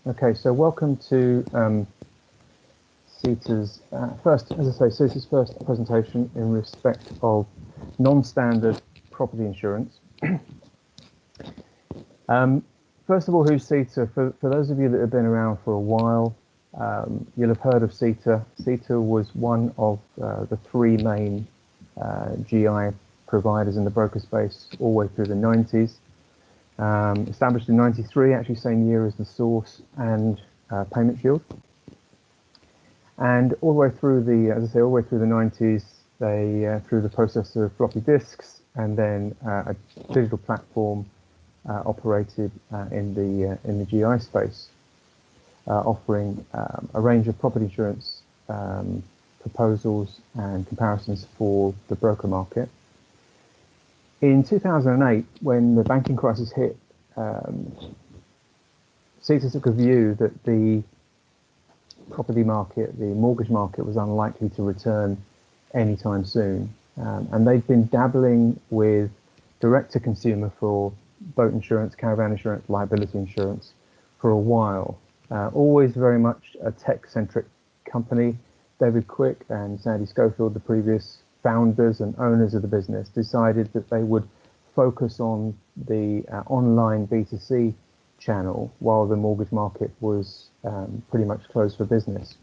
Okay, so welcome to Ceta's first, as I say, Ceta's first presentation in respect of non-standard property insurance. First of all, who's Ceta? For those of you that have been around for a while, you'll have heard of Ceta. Ceta was one of the three main GI providers in the broker space all the way through the 90s. Established in 93, actually same year as the Source and Payment Shield. And all the way through the, as I say, all the way through the 90s, they through the process of floppy disks and then a digital platform operated in the GI space, offering a range of property insurance proposals and comparisons for the broker market. In 2008, when the banking crisis hit, Ceta took a view that the property market, the mortgage market, was unlikely to return anytime soon. And they'd been dabbling with direct-to-consumer for boat insurance, caravan insurance, liability insurance for a while. Always very much a tech-centric company. David Quick and Sandy Schofield, the previous founders and owners of the business, decided that they would focus on the online B2C channel while the mortgage market was pretty much closed for business.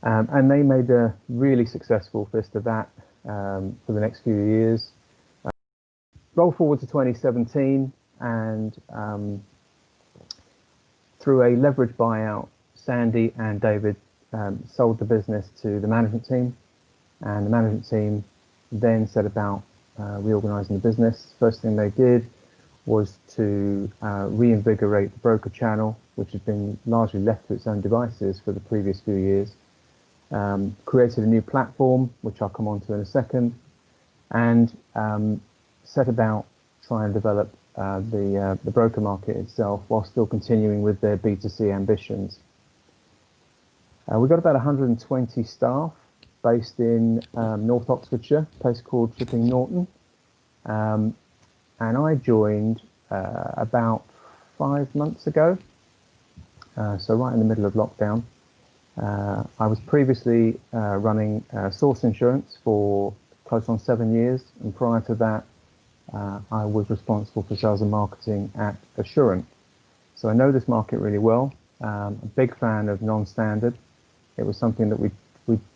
And they made a really successful fist of that for the next few years. Roll forward to 2017, and through a leveraged buyout, Sandy and David sold the business to the management team, and the management team then set about reorganizing the business. First thing they did was to reinvigorate the broker channel, which had been largely left to its own devices for the previous few years. Created a new platform, which I'll come on to in a second, and set about trying to develop the broker market itself while still continuing with their B2C ambitions. We've got about 120 staff based in North Oxfordshire, a place called Chipping Norton. And I joined about 5 months ago, so right in the middle of lockdown. I was previously running Source Insurance for close on 7 years, and prior to that, I was responsible for sales and marketing at Assurant. So I know this market really well. A big fan of non-standard. It was something that we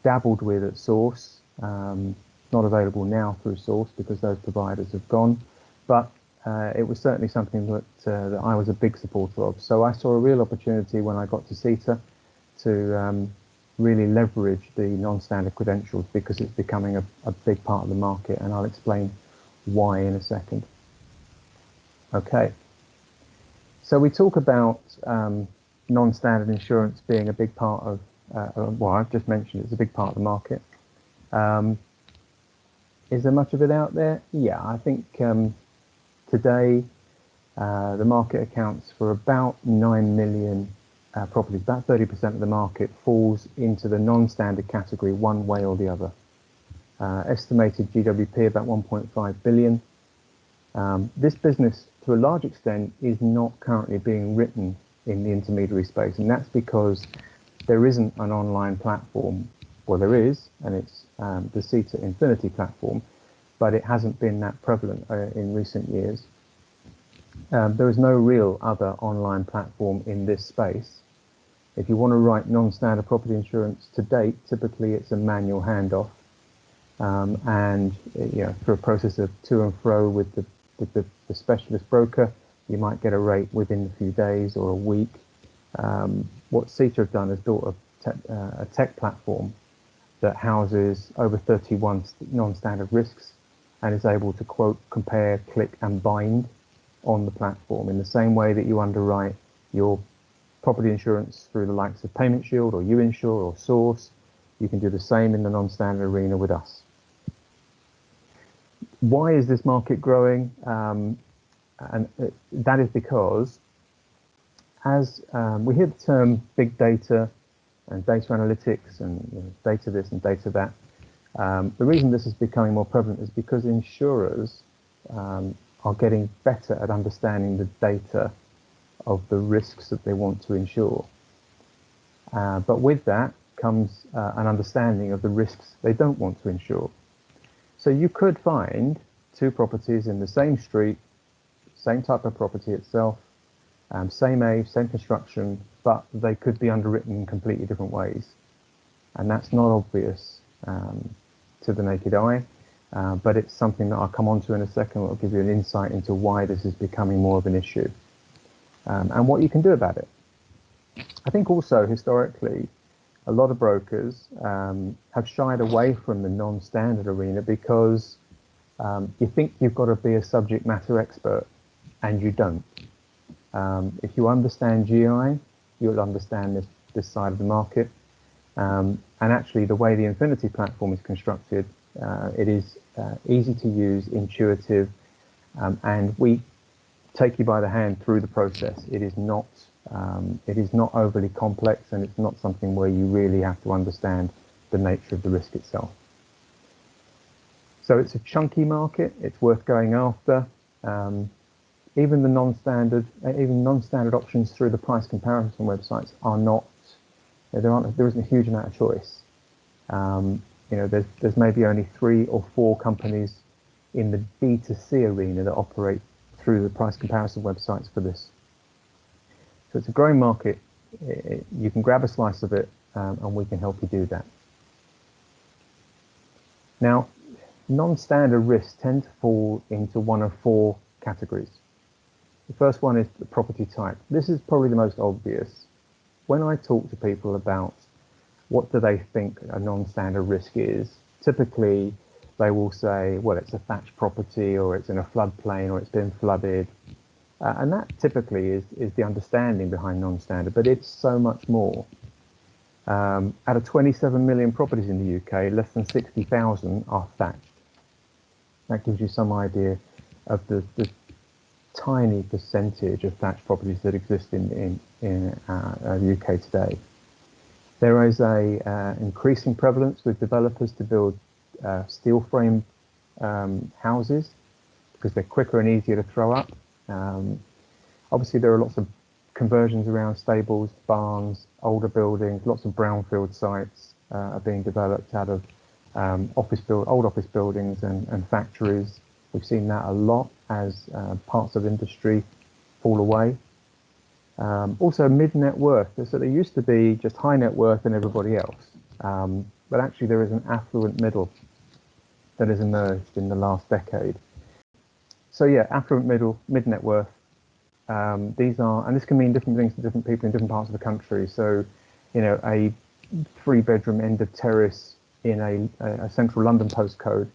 dabbled with at Source. Not available now through Source because those providers have gone, but it was certainly something that I was a big supporter of. So I saw a real opportunity when I got to Ceta to really leverage the non-standard credentials because it's becoming a big part of the market, and I'll explain why in a second. Okay, so we talk about non-standard insurance being a big part of, well, I've just mentioned it's a big part of the market. Is there much of it out there? Yeah, I think today the market accounts for about 9 million properties. About 30% of the market falls into the non-standard category one way or the other. Estimated GWP about 1.5 billion. This business, to a large extent, is not currently being written in the intermediary space, and that's because there isn't an online platform. Well, there is, and it's the Ceta Infinity platform, but it hasn't been that prevalent in recent years. There is no real other online platform in this space. If you want to write non-standard property insurance to date, typically it's a manual handoff, and through a process of to and fro with the specialist broker, you might get a rate within a few days or a week. What Ceta have done is built a tech platform that houses over 31 non-standard risks and is able to quote, compare, click and bind on the platform in the same way that you underwrite your property insurance through the likes of Payment Shield or UInsure or Source. You can do the same in the non-standard arena with us. Why is this market growing? That is because as we hear the term big data and data analytics and data this and data that, the reason this is becoming more prevalent is because insurers are getting better at understanding the data of the risks that they want to insure. But with that comes an understanding of the risks they don't want to insure. So you could find two properties in the same street, same type of property itself, same age, same construction, but they could be underwritten in completely different ways. And that's not obvious to the naked eye, but it's something that I'll come on to in a second. I'll give you an insight into why this is becoming more of an issue and what you can do about it. I think also historically, a lot of brokers have shied away from the non-standard arena because you think you've got to be a subject matter expert, and you don't. If you understand GI, you'll understand this side of the market. And actually, the way the Infinity platform is constructed, it is easy to use, intuitive, and we take you by the hand through the process. It is not overly complex, and it's not something where you really have to understand the nature of the risk itself. So it's a chunky market. It's worth going after. Even the non-standard options through the price comparison websites are not. There isn't a huge amount of choice. There's maybe only 3 or 4 companies in the B2C arena that operate through the price comparison websites for this. So it's a growing market. You can grab a slice of it, and we can help you do that. Now, non-standard risks tend to fall into one of 4 categories. The first one is the property type. This is probably the most obvious. When I talk to people about what do they think a non-standard risk is, typically they will say, well, it's a thatch property, or it's in a floodplain, or it's been flooded. And that typically is the understanding behind non-standard, but it's so much more. Out of 27 million properties in the UK, less than 60,000 are thatched. That gives you some idea of the tiny percentage of thatched properties that exist in the UK today. There is a increasing prevalence with developers to build steel frame houses because they're quicker and easier to throw up. Obviously, there are lots of conversions around stables, barns, older buildings. Lots of brownfield sites are being developed out of old office buildings and factories. We've seen that a lot as parts of industry fall away. Also, mid-net worth. So there used to be just high net worth and everybody else, but actually there is an affluent middle that has emerged in the last decade. So yeah, affluent middle, mid-net worth. These are, and this can mean different things to different people in different parts of the country. So, a 3-bedroom end of terrace in a central London postcode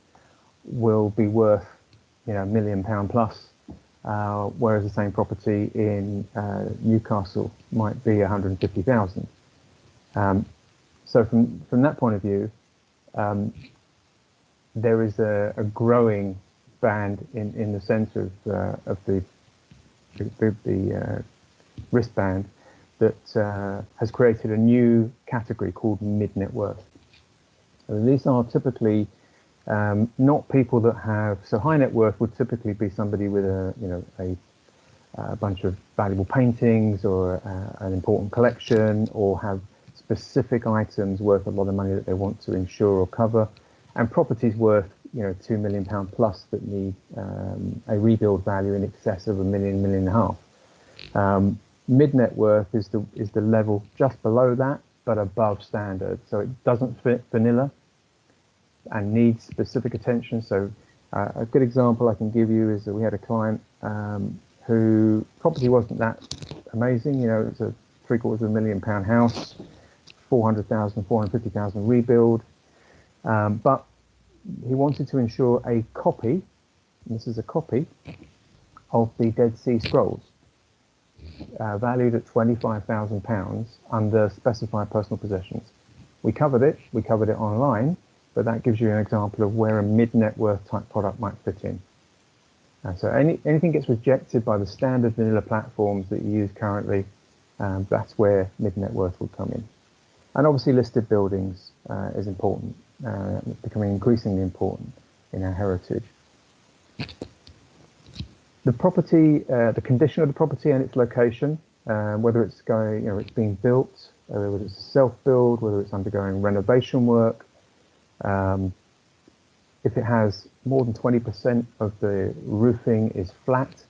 will be worth, £1 million plus, whereas the same property in Newcastle might be 150,000. So from that point of view, there is a growing band in the centre of the wristband that has created a new category called mid-net worth. And these are typically not people that have, so high net worth would typically be somebody with a bunch of valuable paintings or an important collection, or have specific items worth a lot of money that they want to insure or cover, and properties worth £2 million plus that need a rebuild value in excess of £1 million, £1.5 million. Mid-net worth is the level just below that, but above standard. So it doesn't fit vanilla and needs specific attention. So a good example I can give you is that we had a client who property wasn't that amazing. It's a £750,000 house, 400,000, 450,000 rebuild, but he wanted to insure a copy, and this is a copy, of the Dead Sea Scrolls, valued at £25,000 under specified personal possessions. We covered it online, but that gives you an example of where a mid-net worth type product might fit in. So anything gets rejected by the standard vanilla platforms that you use currently, that's where mid-net worth will come in. And obviously listed buildings is important, becoming increasingly important in our heritage. The property, the condition of the property and its location whether it's going, it's being built, whether it's self-build, whether it's undergoing renovation work. If it has more than 20% of the roofing is flat,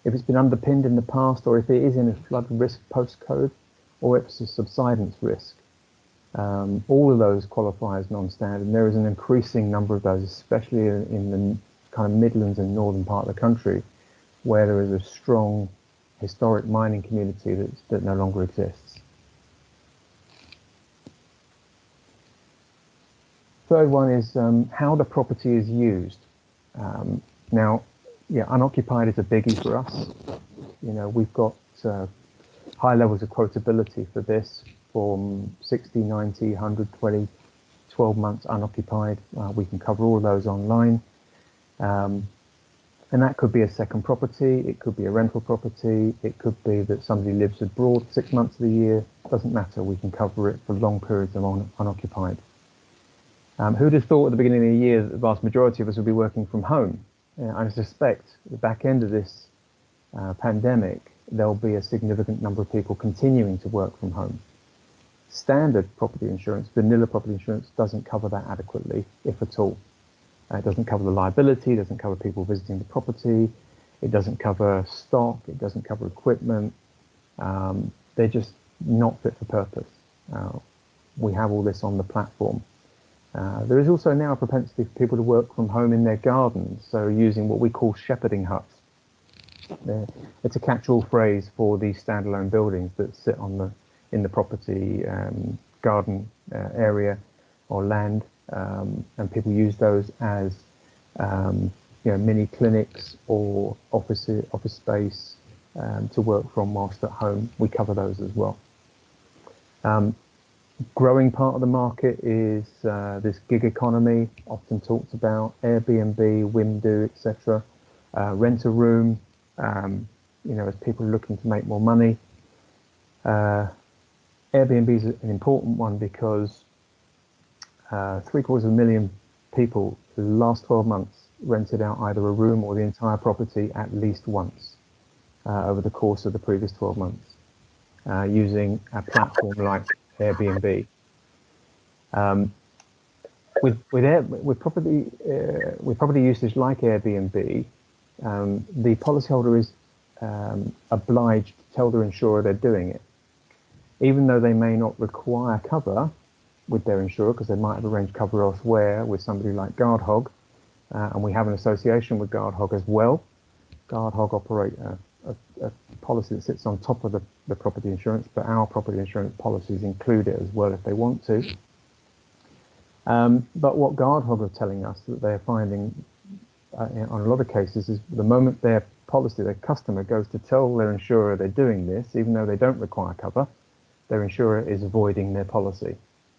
if it's been underpinned in the past, or if it is in a flood risk postcode, or if it's a subsidence risk. All of those qualify as non-standard, and there is an increasing number of those, especially in the kind of Midlands and northern part of the country, where there is a strong historic mining community that no longer exists. Third one is how the property is used. Now, unoccupied is a biggie for us. We've got high levels of quotability for this, from 60, 90, 120, 12 months unoccupied. We can cover all of those online. And that could be a second property, it could be a rental property, it could be that somebody lives abroad 6 months of the year. Doesn't matter, we can cover it for long periods of unoccupied. Who'd have thought at the beginning of the year that the vast majority of us would be working from home? I suspect at the back end of this pandemic, there'll be a significant number of people continuing to work from home. Standard property insurance, vanilla property insurance, doesn't cover that adequately, if at all. It doesn't cover the liability, it doesn't cover people visiting the property, it doesn't cover stock, it doesn't cover equipment. They're just not fit for purpose. We have all this on the platform. There is also now a propensity for people to work from home in their gardens, so using what we call shepherding huts. It's a catch-all phrase for these standalone buildings that sit in the property garden area or land, and people use those as mini clinics or office space to work from whilst at home. We cover those as well. Growing part of the market is this gig economy, often talked about, Airbnb, Wimdu, etc. Rent a room, as people are looking to make more money. Airbnb is an important one because 750,000 people the last 12 months rented out either a room or the entire property at least once over the course of the previous 12 months using a platform like Airbnb. With property usage like Airbnb, the policyholder is obliged to tell their insurer they're doing it, even though they may not require cover with their insurer because they might have arranged cover elsewhere with somebody like Guardhog, and we have an association with Guardhog as well. Guardhog operate a policy that sits on top of the property insurance, but our property insurance policies include it as well if they want to. But what Guardhog are telling us that they're finding on a lot of cases is the moment their customer goes to tell their insurer they're doing this, even though they don't require cover, their insurer is avoiding their policy.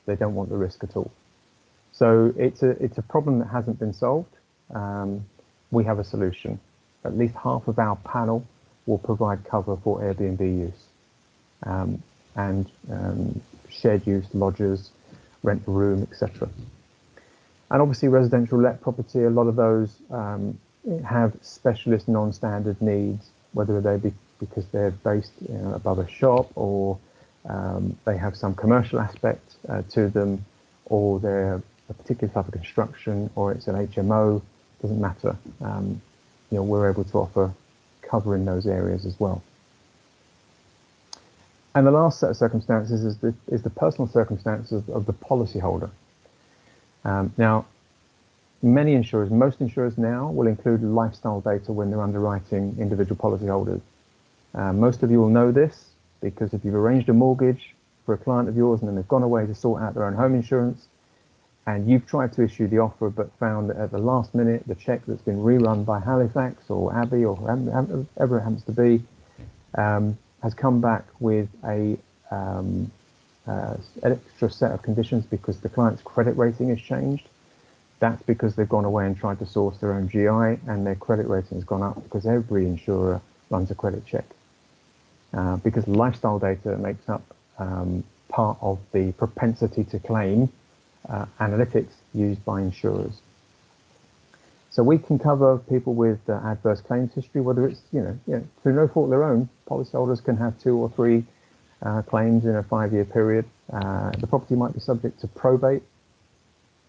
They don't want the risk at all. So it's a problem that hasn't been solved. We have a solution. At least half of our panel will provide cover for Airbnb use and shared use, lodgers, rent a room, etc. And obviously residential let property, a lot of those have specialist non-standard needs, whether they be because they're based above a shop, or they have some commercial aspect to them, or they're a particular type of construction, or it's an HMO, doesn't matter. We're able to offer cover in those areas as well. And the last set of circumstances is the personal circumstances of the policyholder. Now, most insurers now will include lifestyle data when they're underwriting individual policyholders. Most of you will know this because if you've arranged a mortgage for a client of yours and then they've gone away to sort out their own home insurance, and you've tried to issue the offer but found that at the last minute the cheque that's been rerun by Halifax or Abbey or whoever it happens to be has come back with an extra set of conditions because the client's credit rating has changed. That's because they've gone away and tried to source their own GI, and their credit rating has gone up because every insurer runs a credit check. Because lifestyle data makes up part of the propensity to claim analytics used by insurers. So we can cover people with adverse claims history, whether it's, through no fault of their own. Policyholders can have 2 or 3 claims in a 5-year period. The property might be subject to probate.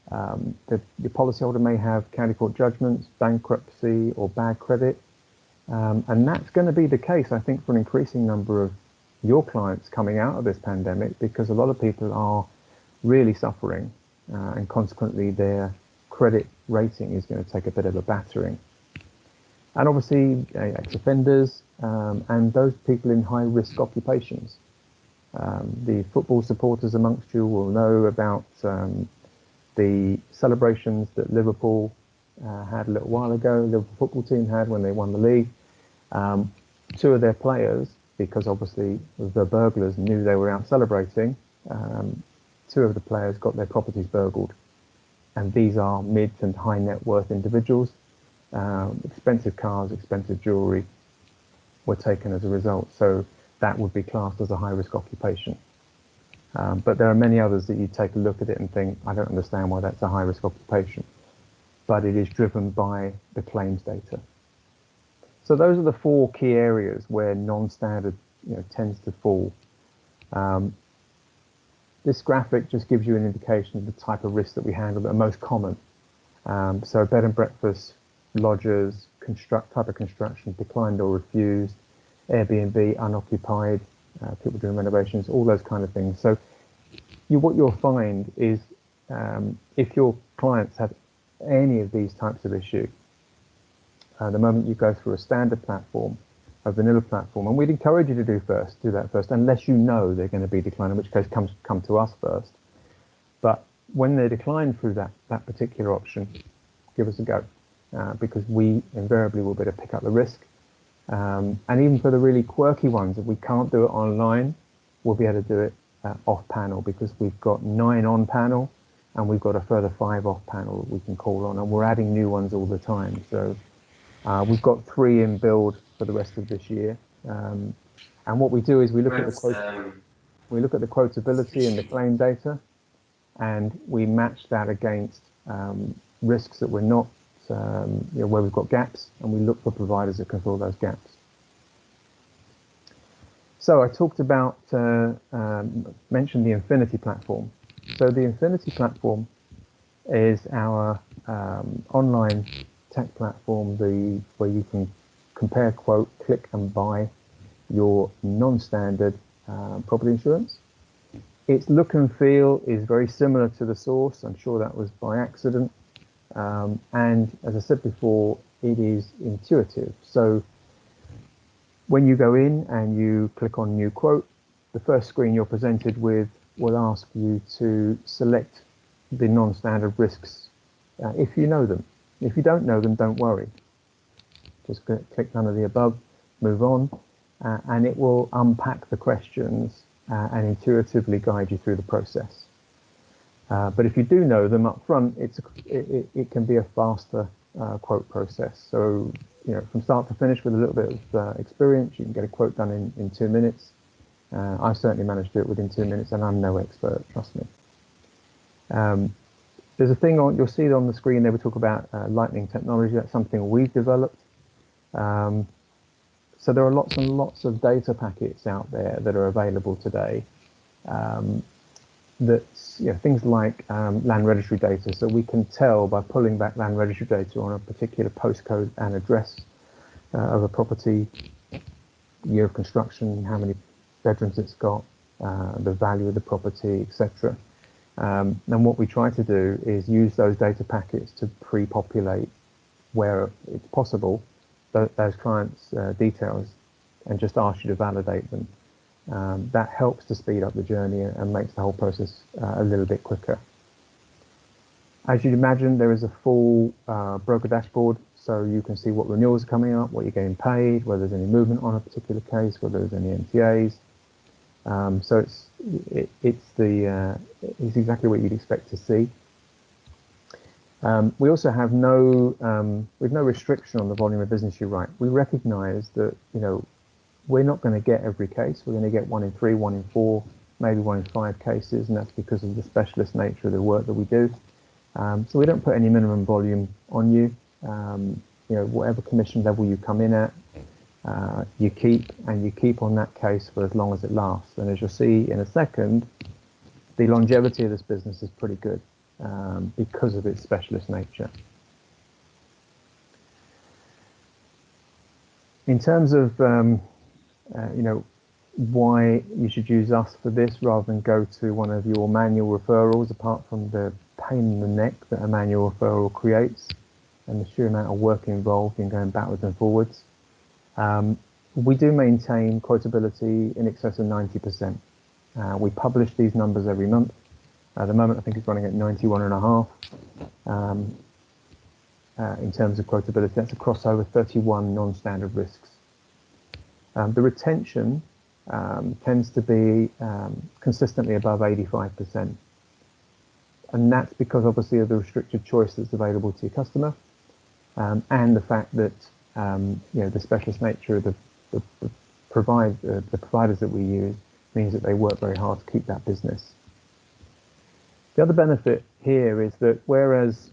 The policyholder may have county court judgments, bankruptcy, or bad credit. And that's going to be the case, I think, for an increasing number of your clients coming out of this pandemic, because a lot of people are really suffering, and consequently their credit rating is going to take a bit of a battering. And obviously ex-offenders and those people in high-risk occupations. The football supporters amongst you will know about the celebrations that Liverpool had a little while ago, the Liverpool football team had when they won the league. 2 of their players, because obviously the burglars knew they were out celebrating, 2 of the players got their properties burgled. And these are mid and high net worth individuals. Expensive cars, expensive jewelry were taken as a result. So that would be classed as a high risk occupation. But there are many others that you take a look at it and think, I don't understand why that's a high risk occupation. But it is driven by the claims data. So those are the 4 key areas where non-standard tends to fall. This graphic just gives you an indication of the type of risks that we handle that are most common. So bed and breakfast, lodgers, type of construction, declined or refused, Airbnb, unoccupied, people doing renovations, all those kind of things. So what you'll find is if your clients have any of these types of issue, the moment you go through a standard platform, a vanilla platform, and we'd encourage you to do that first, unless you know they're going to be declined, in which case come to us first. But when they decline through that particular option, give us a go, because we invariably will be able to pick up the risk. And even for the really quirky ones, if we can't do it online, we'll be able to do it off panel, because we've got 9 on panel and we've got a further 5 off panel that we can call on, and we're adding new ones all the time. So we've got 3 in build for the rest of this year. And what we do is we look at the quotability and the claim data, and we match that against risks that we're not, where we've got gaps, and we look for providers that can fill those gaps. So I talked about, mentioned the Infinity platform. So the Infinity platform is our online tech platform, where you can compare, quote, click and buy your non-standard property insurance. Its look and feel is very similar to the source. I'm sure that was by accident. And as I said before, it is intuitive. So when you go in and you click on new quote, the first screen you're presented with will ask you to select the non-standard risks if you know them. If you don't know them, don't worry. Just click none of the above, move on, and it will unpack the questions and intuitively guide you through the process. But if you do know them up front, it can be a faster quote process. So, from start to finish with a little bit of experience, you can get a quote done in 2 minutes. I've certainly managed to do it within 2 minutes, and I'm no expert, trust me. There's a thing you'll see it on the screen there. We talk about lightning technology. That's something we've developed. So there are lots and lots of data packets out there that are available today. That's things like land registry data. So we can tell by pulling back land registry data on a particular postcode and address of a property, year of construction, how many bedrooms it's got, the value of the property, etc. And what we try to do is use those data packets to pre-populate, where it's possible, those clients' details, and just ask you to validate them. That helps to speed up the journey and makes the whole process a little bit quicker. As you'd imagine, there is a full broker dashboard, so you can see what renewals are coming up, what you're getting paid, whether there's any movement on a particular case, whether there's any MTAs. So it's exactly what you'd expect to see. We also have no restriction on the volume of business you write. We recognise that we're not going to get every case. We're going to get 1 in 3, 1 in 4, maybe 1 in 5 cases, and that's because of the specialist nature of the work that we do. So we don't put any minimum volume on you. whatever commission level you come in at, you keep on that case for as long as it lasts. And as you'll see in a second, the longevity of this business is pretty good because of its specialist nature. In terms of why you should use us for this rather than go to one of your manual referrals, apart from the pain in the neck that a manual referral creates and the sheer amount of work involved in going backwards and forwards. We do maintain quotability in excess of 90%. We publish these numbers every month. At the moment, I think it's running at 91.5 in terms of quotability. That's across over 31 non-standard risks. The retention tends to be consistently above 85%. And that's because obviously of the restricted choice that's available to your customer and the fact that the specialist nature of the providers that we use means that they work very hard to keep that business. The other benefit here is that whereas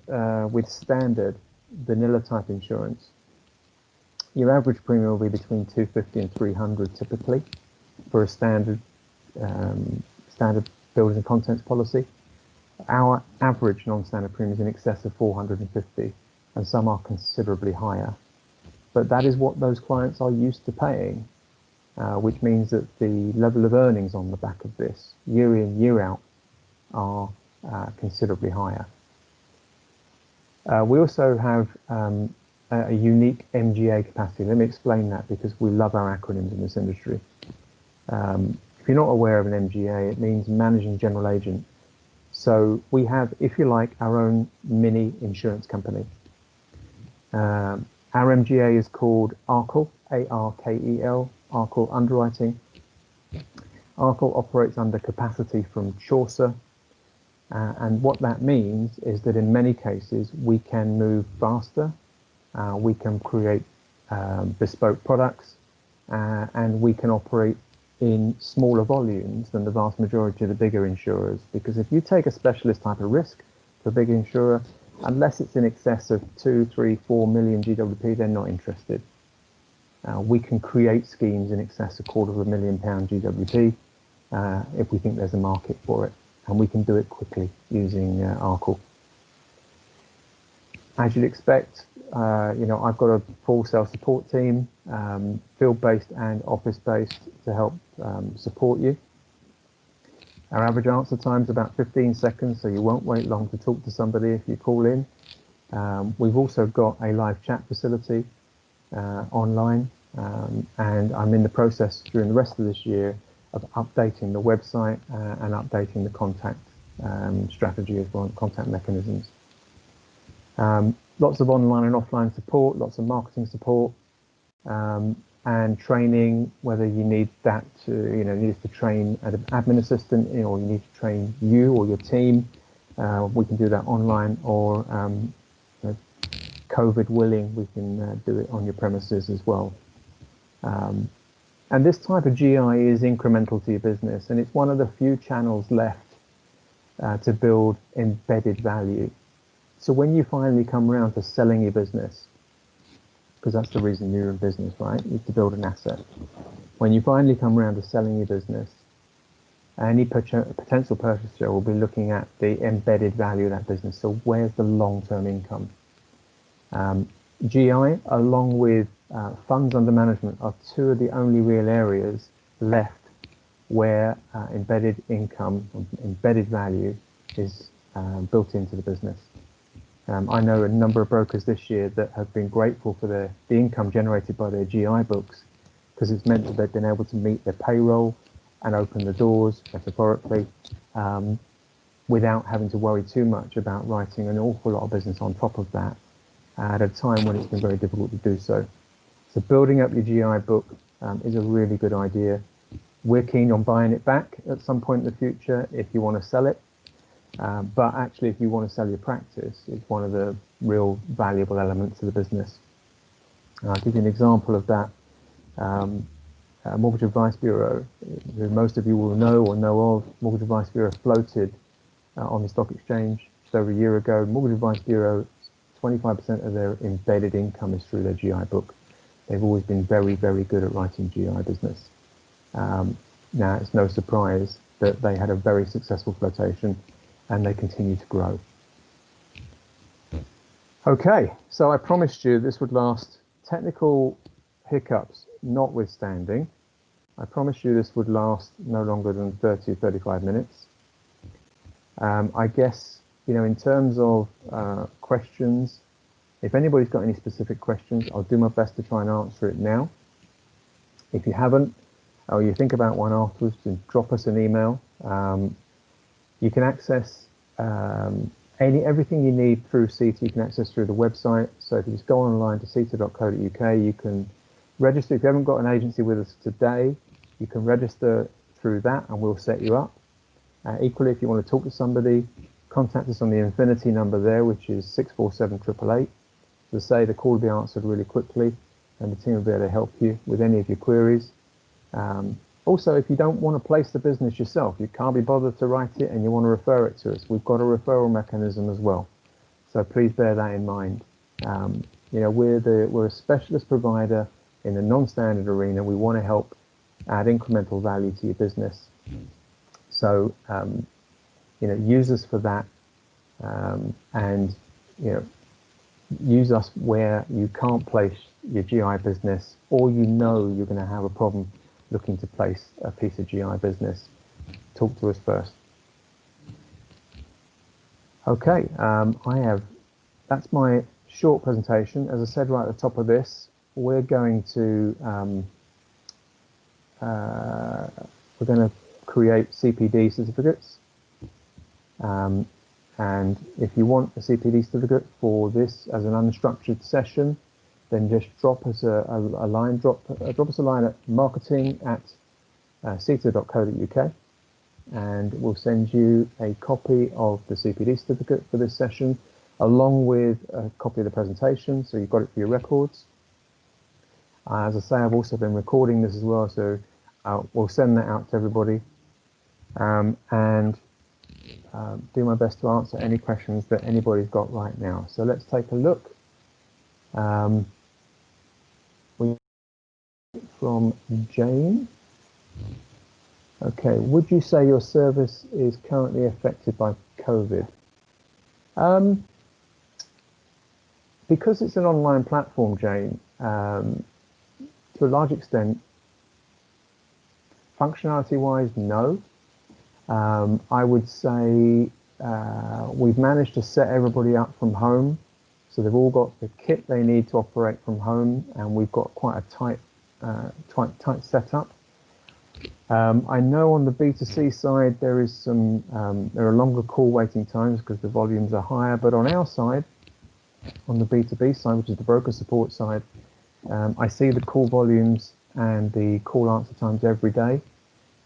with standard vanilla type insurance, your average premium will be between 250 and 300 typically for a standard buildings and contents policy. Our average non-standard premium is in excess of 450, and some are considerably higher. But that is what those clients are used to paying, which means that the level of earnings on the back of this, year in, year out, are considerably higher. We also have a unique MGA capacity. Let me explain that because we love our acronyms in this industry. If you're not aware of an MGA, it means managing general agent. So we have, if you like, our own mini insurance company. Our MGA is called ARKL, A-R-K-E-L, ARKL Underwriting. ARKL operates under capacity from Chaucer. And what that means is that in many cases, we can move faster, we can create bespoke products, and we can operate in smaller volumes than the vast majority of the bigger insurers. Because if you take a specialist type of risk for a big insurer, unless it's in excess of 2, 3, 4 million GWP, they're not interested. We can create schemes in excess of £250,000 GWP if we think there's a market for it, and we can do it quickly using ARKL. As you'd expect, I've got a full sales support team, field-based and office-based, to help support you. Our average answer time is about 15 seconds, so you won't wait long to talk to somebody if you call in. We've also got a live chat facility online, and I'm in the process during the rest of this year of updating the website and updating the contact strategy as well, contact mechanisms. Lots of online and offline support, lots of marketing support, and training, whether you need that to, you need to train an admin assistant, or you need to train you or your team. We can do that online, or COVID willing, we can do it on your premises as well. And this type of GI is incremental to your business, and it's one of the few channels left to build embedded value. So when you finally come around to selling your business, because that's the reason you're in business, right? Is to build an asset. When you finally come around to selling your business, any potential purchaser will be looking at the embedded value of that business. So where's the long-term income? GI, along with funds under management, are two of the only real areas left where embedded income, embedded value is built into the business. I know a number of brokers this year that have been grateful for the income generated by their GI books, because it's meant that they've been able to meet their payroll and open the doors, metaphorically, without having to worry too much about writing an awful lot of business on top of that at a time when it's been very difficult to do so. So building up your GI book is a really good idea. We're keen on buying it back at some point in the future if you want to sell it. But actually, if you want to sell your practice, it's one of the real valuable elements of the business. I'll give you an example of that. Mortgage Advice Bureau, who most of you will know or know of. Mortgage Advice Bureau floated on the stock exchange just over a year ago. Mortgage Advice Bureau 25% of their embedded income is through their GI book. They've always been very, very good at writing GI business. Now, it's no surprise that they had a very successful flotation and they continue to grow. Okay, so I promised you this would last, technical hiccups notwithstanding. I promised you this would last no longer than 30 or 35 minutes. I guess, you know, in terms of questions, if anybody's got any specific questions, I'll do my best to try and answer it now. If you haven't, or you think about one afterwards, then drop us an email. You can access everything you need through Ceta. You can access through the website. So if you just go online to ceta.co.uk, you can register. If you haven't got an agency with us today, you can register through that and we'll set you up. Equally, if you want to talk to somebody, contact us on the Infinity number there, which is 647 888. As I say, the call will be answered really quickly and the team will be able to help you with any of your queries. Also, if you don't want to place the business yourself, you can't be bothered to write it and you want to refer it to us, we've got a referral mechanism as well. So please bear that in mind. You know, we're a specialist provider in the non-standard arena. We want to help add incremental value to your business. So, you know, use us for that, and, you know, use us where you can't place your GI business or you know you're going to have a problem looking to place a piece of GI business. Talk to us first. Okay, that's my short presentation. As I said right at the top of this, we're going to create CPD certificates. And if you want a CPD certificate for this as an unstructured session, then just drop us a line. Drop us a line at marketing@ceta.co.uk, and we'll send you a copy of the CPD certificate for this session, along with a copy of the presentation, so you've got it for your records. As I say, I've also been recording this as well, so we'll send that out to everybody, and do my best to answer any questions that anybody's got right now. So let's take a look. From Jane. Okay, would you say your service is currently affected by COVID? Because it's an online platform, Jane, to a large extent, functionality-wise, no. I would say we've managed to set everybody up from home, so they've all got the kit they need to operate from home, and we've got quite a tight setup. I know on the B2C side there is some there are longer call waiting times because the volumes are higher, but on our side, on the B2B side, which is the broker support side, I see the call volumes and the call answer times every day.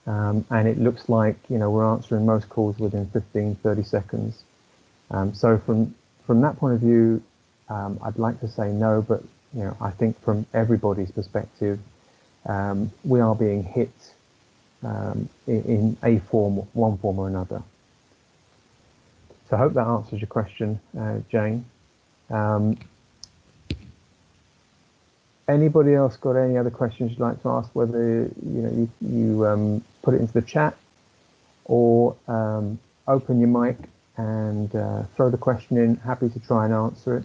And it looks like, you know, we're answering most calls within 15-30 seconds. So from that point of view, I'd like to say no, but, you know, I think from everybody's perspective, we are being hit in one form or another. So I hope that answers your question, Jane. Anybody else got any other questions you'd like to ask? Whether you put it into the chat or open your mic and throw the question in. Happy to try and answer it.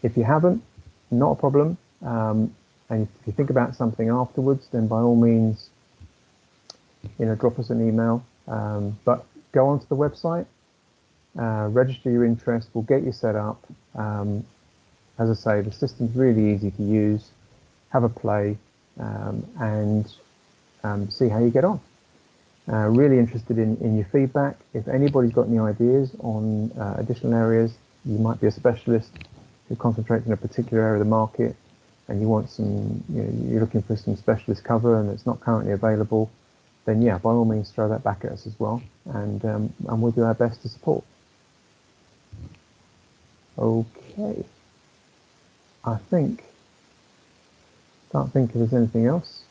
If you haven't, not a problem. And if you think about something afterwards, then by all means, you know, drop us an email. But go onto the website, register your interest. We'll get you set up. As I say, the system's really easy to use. Have a play and see how you get on. Really interested in your feedback. If anybody's got any ideas on additional areas, you might be a specialist who concentrates in a particular area of the market, and you want some, you know, you're looking for some specialist cover and it's not currently available, then yeah, by all means throw that back at us as well, and we'll do our best to support. Okay. I can't think if there's anything else.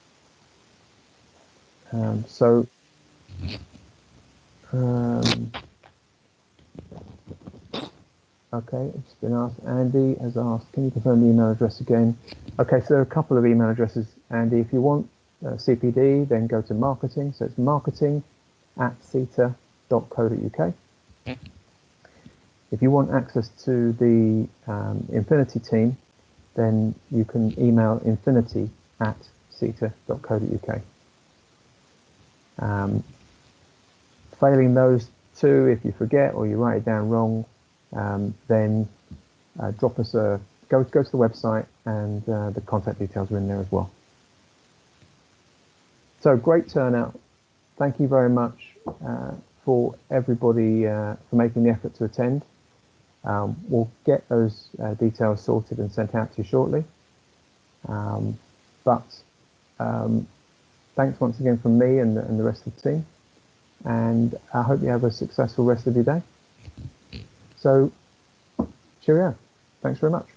Okay, it's been asked. Andy has asked, can you confirm the email address again? Okay, so there are a couple of email addresses, Andy. If you want CPD, then go to marketing. So it's marketing@ceta.co.uk. If you want access to the Infinity team, then you can email infinity@ceta.co.uk. Failing those two, if you forget or you write it down wrong, then drop us a go to the website, and the contact details are in there as well. So great turnout. Thank you very much for everybody for making the effort to attend. We'll get those details sorted and sent out to you shortly. Thanks once again from me and the rest of the team, and I hope you have a successful rest of your day. So cheerio. Thanks very much.